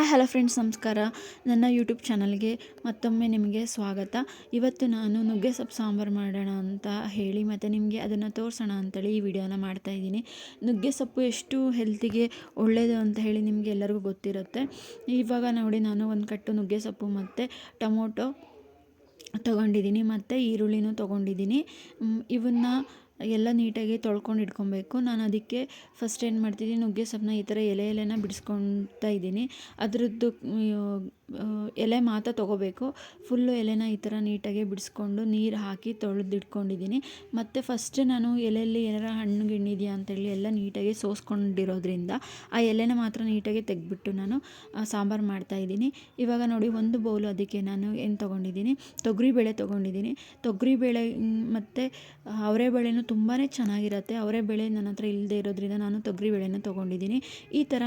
Hello friends, ನಮಸ್ಕಾರ. ನನ್ನ YouTube ಚಾನಲ್ಗೆ ಮತ್ತೊಮ್ಮೆ ನಿಮಗೆ ಸ್ವಾಗತ. ಇವತ್ತು ನಾನು ನುಗ್ಗೆ ಸೊಪ್ಪು ಸಾಂಬಾರು ಮಾಡೋಣ ಅಂತ ಹೇಳಿ ಮತ್ತು ನಿಮಗೆ ಅದನ್ನು ತೋರಿಸೋಣ ಅಂತೇಳಿ ಈ ವಿಡಿಯೋನ ಮಾಡ್ತಾಯಿದ್ದೀನಿ. ನುಗ್ಗೆ ಸೊಪ್ಪು ಎಷ್ಟು ಹೆಲ್ತಿಗೆ ಒಳ್ಳೆಯದು ಅಂತ ಹೇಳಿ ನಿಮಗೆ ಎಲ್ಲರಿಗೂ ಗೊತ್ತಿರುತ್ತೆ. ಇವಾಗ ನೋಡಿ, ನಾನು ಒಂದು ಕಟ್ಟು ನುಗ್ಗೆ ಸೊಪ್ಪು ಮತ್ತು ಟೊಮೊಟೊ ತೊಗೊಂಡಿದ್ದೀನಿ ಮತ್ತು ಈರುಳ್ಳಿನೂ ತೊಗೊಂಡಿದ್ದೀನಿ. ಇವನ್ನ ಎಲ್ಲ ನೀಟಾಗಿ ತೊಳ್ಕೊಂಡು ಇಟ್ಕೊಬೇಕು. ನಾನು ಅದಕ್ಕೆ ಫಸ್ಟ್ ಏನು ಮಾಡ್ತಿದ್ದೀನಿ, ನುಗ್ಗೆ ಸೊಪ್ಪನ್ನ ಈ ಥರ ಎಲೆನ ಬಿಡಿಸ್ಕೊತಾ ಇದ್ದೀನಿ. ಅದರದ್ದು ಎಲೆ ಮಾತ್ರ ತೊಗೋಬೇಕು. ಫುಲ್ಲು ಎಲೆನ ಈ ಥರ ನೀಟಾಗಿ ಬಿಡಿಸ್ಕೊಂಡು ನೀರು ಹಾಕಿ ತೊಳೆದಿಟ್ಕೊಂಡಿದ್ದೀನಿ. ಮತ್ತು ಫಸ್ಟ್ ನಾನು ಎಲೆಯಲ್ಲಿ ಏನಾರ ಹಣ್ಣು ಗಿಣ್ಣಿದೆಯಾ ಅಂತೇಳಿ ಎಲ್ಲ ನೀಟಾಗಿ ಸೋಸ್ಕೊಂಡಿರೋದ್ರಿಂದ ಆ ಎಲೆನ ಮಾತ್ರ ನೀಟಾಗಿ ತೆಗೆದ್ಬಿಟ್ಟು ನಾನು ಸಾಂಬಾರು ಮಾಡ್ತಾಯಿದ್ದೀನಿ. ಇವಾಗ ನೋಡಿ, ಒಂದು ಬೌಲು ಅದಕ್ಕೆ ನಾನು ಏನು ತೊಗೊಂಡಿದ್ದೀನಿ, ತೊಗರಿಬೇಳೆ ತೊಗೊಂಡಿದ್ದೀನಿ. ತೊಗರಿಬೇಳೆ ಮತ್ತು ಅವರೆಬೇಳೆನೂ ತುಂಬಾ ಚೆನ್ನಾಗಿರುತ್ತೆ. ಅವರೆಬೇಳೆ ನನ್ನ ಹತ್ರ ಇಲ್ಲದೆ ಇರೋದ್ರಿಂದ ನಾನು ತೊಗರಿಬೇಳೆನ ತೊಗೊಂಡಿದ್ದೀನಿ. ಈ ಥರ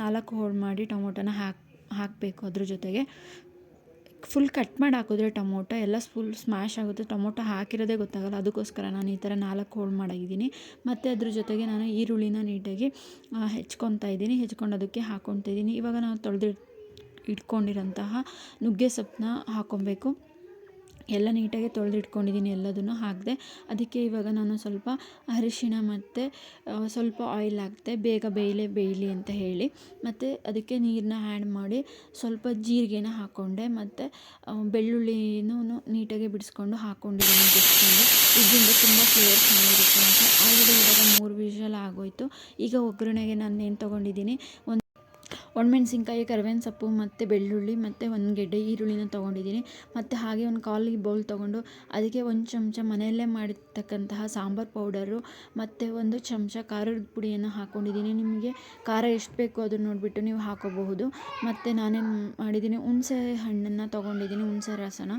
4 ಹೋಳು ಮಾಡಿ ಟೊಮೊಟೊನ ಹಾಕಬೇಕು. ಅದ್ರ ಜೊತೆಗೆ ಫುಲ್ ಕಟ್ ಮಾಡಿ ಹಾಕಿದ್ರೆ ಟೊಮೊಟೊ ಎಲ್ಲ ಫುಲ್ ಸ್ಮ್ಯಾಶ್ ಆಗುತ್ತೆ. ಟೊಮೊಟೊ ಹಾಕಿರೋದೇ ಗೊತ್ತಾಗಲ್ಲ. ಅದಕ್ಕೋಸ್ಕರ ನಾನು ಈ ಥರ 4 ಹೋಳು ಮಾಡಿದ್ದೀನಿ. ಮತ್ತು ಅದ್ರ ಜೊತೆಗೆ ನಾನು ಈರುಳ್ಳಿನ ನೀಟಾಗಿ ಹೆಚ್ಕೊತಾ ಇದ್ದೀನಿ. ಹೆಚ್ಕೊಂಡು ಅದಕ್ಕೆ ಹಾಕ್ಕೊತಾ ಇದ್ದೀನಿ. ಇವಾಗ ನಾವು ಇಟ್ಕೊಂಡಿರೋಂತಹ ನುಗ್ಗೆ ಸೊಪ್ಪನ್ನ ಹಾಕ್ಕೊಬೇಕು. ಎಲ್ಲ ನೀಟಾಗಿ ತೊಳೆದಿಟ್ಕೊಂಡಿದ್ದೀನಿ. ಎಲ್ಲದನ್ನು ಹಾಕಿದೆ. ಅದಕ್ಕೆ ಇವಾಗ ನಾನು ಸ್ವಲ್ಪ ಅರಿಶಿಣ ಮತ್ತು ಸ್ವಲ್ಪ ಆಯಿಲ್ ಹಾಕಿದೆ, ಬೇಗ ಬೇಯಲಿ ಅಂತ ಹೇಳಿ. ಮತ್ತು ಅದಕ್ಕೆ ನೀರನ್ನ ಆ್ಯಡ್ ಮಾಡಿ ಸ್ವಲ್ಪ ಜೀರಿಗೆನ ಹಾಕ್ಕೊಂಡೆ ಮತ್ತು ಬೆಳ್ಳುಳ್ಳಿನೂ ನೀಟಾಗಿ ಬಿಡಿಸ್ಕೊಂಡು ಹಾಕ್ಕೊಂಡಿದ್ದೀನಿ. ಇದರಿಂದ ತುಂಬ ಫ್ಲೇವರ್ ಚೆನ್ನಾಗಿರುತ್ತೆ ಅಂತ. ಆಲ್ರೆಡಿ ಇವಾಗ 3 ವಿಷಲ್ ಆಗೋಯಿತು. ಈಗ ಒಗ್ಗರಣೆಗೆ ನಾನು ಏನು ತೊಗೊಂಡಿದ್ದೀನಿ, ಒಣಮೆಣ್ಸಿನ್ಕಾಯಿ, ಕರಿಬೇವಿನ ಸೊಪ್ಪು ಮತ್ತು ಬೆಳ್ಳುಳ್ಳಿ ಮತ್ತು 1 ಗೆಡ್ಡೆ ಈರುಳ್ಳಿನ ತೊಗೊಂಡಿದ್ದೀನಿ. ಮತ್ತು ಹಾಗೆ ಒಂದು 1/4 ಬೌಲ್ ತೊಗೊಂಡು ಅದಕ್ಕೆ 1 ಚಮಚ ಮನೆಯಲ್ಲೇ ಮಾಡಿರ್ತಕ್ಕಂತಹ ಸಾಂಬಾರು ಪೌಡರು ಮತ್ತು 1 ಚಮಚ ಖಾರದ ಪುಡಿಯನ್ನು ಹಾಕ್ಕೊಂಡಿದ್ದೀನಿ. ನಿಮಗೆ ಖಾರ ಎಷ್ಟು ಬೇಕು ಅದನ್ನು ನೋಡಿಬಿಟ್ಟು ನೀವು ಹಾಕೋಬಹುದು. ಮತ್ತು ನಾನೇನು ಮಾಡಿದ್ದೀನಿ, ಹುಣಸೆ ಹಣ್ಣನ್ನು ತೊಗೊಂಡಿದ್ದೀನಿ. ಹುಣಸೆ ರಸನ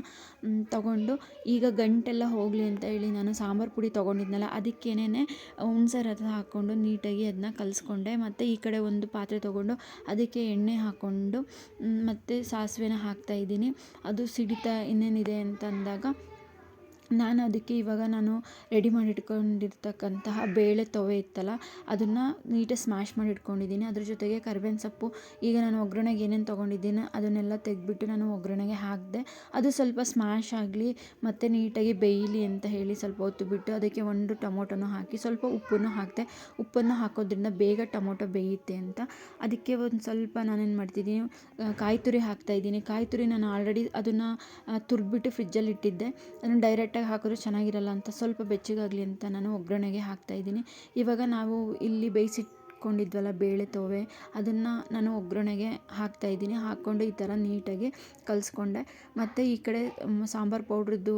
ತೊಗೊಂಡು ಈಗ ಗಂಟೆಲ್ಲ ಹೋಗಲಿ ಅಂತ ಹೇಳಿ ನಾನು ಸಾಂಬಾರು ಪುಡಿ ತೊಗೊಂಡಿದ್ನಲ್ಲ, ಅದಕ್ಕೇನೆ ಹುಣಸೆ ರಸ ಹಾಕ್ಕೊಂಡು ನೀಟಾಗಿ ಅದನ್ನ ಕಲಿಸ್ಕೊಂಡೆ. ಮತ್ತು ಈ ಕಡೆ ಒಂದು ಪಾತ್ರೆ ತೊಗೊಂಡು ಅದಕ್ಕೆ ಎಣ್ಣೆ ಹಾಕ್ಕೊಂಡು ಮತ್ತು ಸಾಸಿವೆನ ಹಾಕ್ತಾಯಿದ್ದೀನಿ. ಅದು ಸಿಡಿತಾ ಇನ್ನೇನಿದೆ ಅಂತ ಅಂದಾಗ ನಾನು ಅದಕ್ಕೆ ಇವಾಗ ರೆಡಿ ಮಾಡಿ ಇಟ್ಕೊಂಡಿರ್ತಕ್ಕಂತಹ ಬೇಳೆ ತವೆ ಇತ್ತಲ್ಲ, ಅದನ್ನು ನೀಟಾಗಿ ಸ್ಮ್ಯಾಶ್ ಮಾಡಿ ಇಟ್ಕೊಂಡಿದ್ದೀನಿ. ಅದ್ರ ಜೊತೆಗೆ ಕರಿಬೇವಿನ ಸೊಪ್ಪು, ಈಗ ನಾನು ಒಗ್ಗರಣೆಗೆ ಏನೇನು ತೊಗೊಂಡಿದ್ದೀನಿ ಅದನ್ನೆಲ್ಲ ತೆಗೆದ್ಬಿಟ್ಟು ನಾನು ಒಗ್ಗರಣೆಗೆ ಹಾಕಿದೆ. ಅದು ಸ್ವಲ್ಪ ಸ್ಮ್ಯಾಶ್ ಆಗಲಿ ಮತ್ತು ನೀಟಾಗಿ ಬೇಯಲಿ ಅಂತ ಹೇಳಿ ಸ್ವಲ್ಪ ಹೊತ್ತು ಬಿಟ್ಟು ಅದಕ್ಕೆ 1 ಟೊಮೊಟೊನೂ ಹಾಕಿ ಸ್ವಲ್ಪ ಉಪ್ಪನ್ನು ಹಾಕಿದೆ. ಉಪ್ಪನ್ನು ಹಾಕೋದ್ರಿಂದ ಬೇಗ ಟೊಮೊಟೊ ಬೇಯುತ್ತೆ ಅಂತ. ಅದಕ್ಕೆ ಒಂದು ಸ್ವಲ್ಪ ನಾನೇನು ಮಾಡ್ತಿದ್ದೀನಿ, ಕಾಯಿ ತುರಿ ಹಾಕ್ತಾಯಿದ್ದೀನಿ. ಕಾಯಿ ತುರಿ ನಾನು ಆಲ್ರೆಡಿ ಅದನ್ನು ತುರಿದ್ಬಿಟ್ಟು ಫ್ರಿಜ್ಜಲ್ಲಿ ಇಟ್ಟಿದ್ದೆ. ಅದನ್ನು ಡೈರೆಕ್ಟಾಗಿ ಹಾಕಿದ್ರೆ ಚೆನ್ನಾಗಿರಲ್ಲ ಅಂತ ಸ್ವಲ್ಪ ಬೆಚ್ಚಗಾಗಲಿ ಅಂತ ನಾನು ಒಗ್ಗರಣೆಗೆ ಹಾಕ್ತಾಯಿದ್ದೀನಿ. ಇವಾಗ ನಾವು ಇಲ್ಲಿ ಬೇಯಿಸಿಟ್ಕೊಂಡಿದ್ವಲ್ಲ ಬೇಳೆ ತೋವೆ, ಅದನ್ನು ನಾನು ಒಗ್ಗರಣೆಗೆ ಹಾಕ್ತಾಯಿದ್ದೀನಿ. ಹಾಕ್ಕೊಂಡು ಈ ಥರ ನೀಟಾಗಿ ಕಲಿಸ್ಕೊಂಡೆ. ಮತ್ತು ಈ ಕಡೆ ಸಾಂಬಾರು ಪೌಡ್ರದ್ದು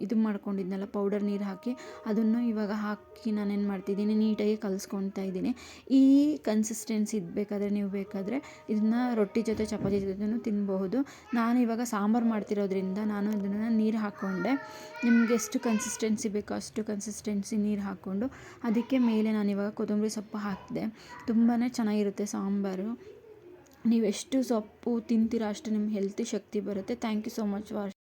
ಇದು ಮಾಡ್ಕೊಂಡಿದ್ನಲ್ಲ, ಪೌಡರ್ ನೀರು ಹಾಕಿ ಅದನ್ನು ಇವಾಗ ಹಾಕಿ ನಾನೇನು ಮಾಡ್ತಿದ್ದೀನಿ, ನೀಟಾಗಿ ಕಲಿಸ್ಕೊತಾ ಇದ್ದೀನಿ. ಈ ಕನ್ಸಿಸ್ಟೆನ್ಸಿ ಇರಬೇಕಾದ್ರೆ ನೀವು ಬೇಕಾದರೆ ಇದನ್ನು ರೊಟ್ಟಿ ಜೊತೆ ಚಪಾತಿ ಜೊತೆನೂ ತಿನ್ನಬಹುದು. ನಾನು ಇವಾಗ ಸಾಂಬಾರು ಮಾಡ್ತಿರೋದ್ರಿಂದ ನಾನು ಇದನ್ನು ನೀರು ಹಾಕ್ಕೊಂಡೆ. ನಿಮಗೆ ಎಷ್ಟು ಕನ್ಸಿಸ್ಟೆನ್ಸಿ ಬೇಕೋ ಅಷ್ಟು ಕನ್ಸಿಸ್ಟೆನ್ಸಿ ನೀರು ಹಾಕ್ಕೊಂಡು ಅದಕ್ಕೆ ಮೇಲೆ ನಾನಿವಾಗ ಕೊತ್ತಂಬರಿ ಸೊಪ್ಪು ಹಾಕಿದೆ. ತುಂಬಾ ಚೆನ್ನಾಗಿರುತ್ತೆ ಸಾಂಬಾರು. ನೀವು ಎಷ್ಟು ಸೊಪ್ಪು ತಿಂತೀರೋ ಅಷ್ಟು ನಿಮ್ಮ ಹೆಲ್ತಿ ಶಕ್ತಿ ಬರುತ್ತೆ. Thank you so much for